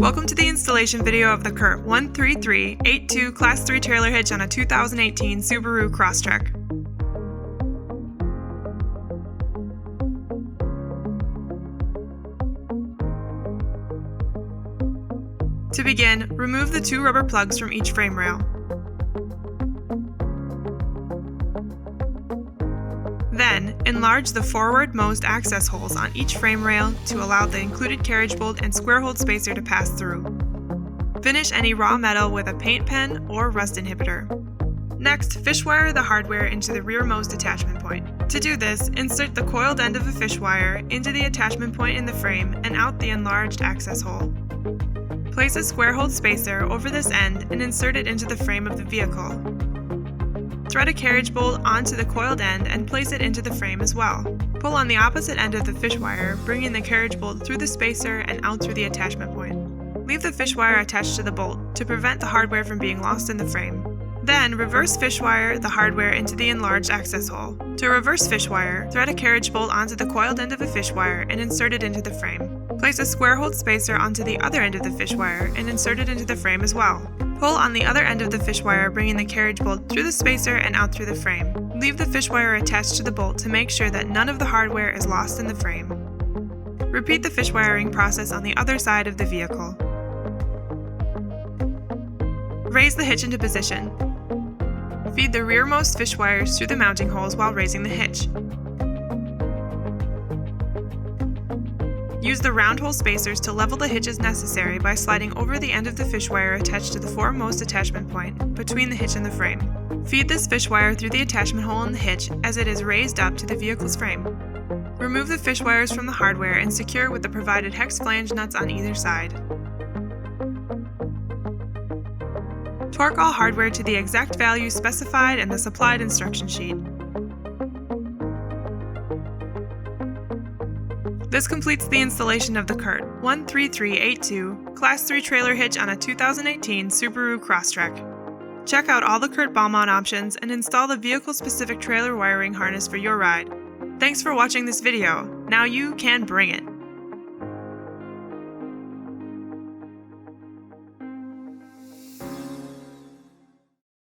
Welcome to the installation video of the CURT 13382 Class 3 trailer hitch on a 2018 Subaru Crosstrek. To begin, remove the two rubber plugs from each frame rail. Then, enlarge the forwardmost access holes on each frame rail to allow the included carriage bolt and square hole spacer to pass through. Finish any raw metal with a paint pen or rust inhibitor. Next, fish wire the hardware into the rearmost attachment point. To do this, insert the coiled end of a fish wire into the attachment point in the frame and out the enlarged access hole. Place a square hole spacer over this end and insert it into the frame of the vehicle. Thread a carriage bolt onto the coiled end and place it into the frame as well. Pull on the opposite end of the fish wire, bringing the carriage bolt through the spacer and out through the attachment point. Leave the fish wire attached to the bolt to prevent the hardware from being lost in the frame. Then, reverse fish wire the hardware into the enlarged access hole. To reverse fish wire, thread a carriage bolt onto the coiled end of a fish wire and insert it into the frame. Place a square-holed spacer onto the other end of the fish wire and insert it into the frame as well. Pull on the other end of the fish wire, bringing the carriage bolt through the spacer and out through the frame. Leave the fish wire attached to the bolt to make sure that none of the hardware is lost in the frame. Repeat the fish wiring process on the other side of the vehicle. Raise the hitch into position. Feed the rearmost fish wires through the mounting holes while raising the hitch. Use the round hole spacers to level the hitch as necessary by sliding over the end of the fish wire attached to the foremost attachment point between the hitch and the frame. Feed this fish wire through the attachment hole in the hitch as it is raised up to the vehicle's frame. Remove the fish wires from the hardware and secure with the provided hex flange nuts on either side. Torque all hardware to the exact value specified in the supplied instruction sheet. This completes the installation of the CURT 13382 Class 3 trailer hitch on a 2018 Subaru Crosstrek. Check out all the CURT ball mount options and install the vehicle-specific trailer wiring harness for your ride. Thanks for watching this video. Now you can bring it!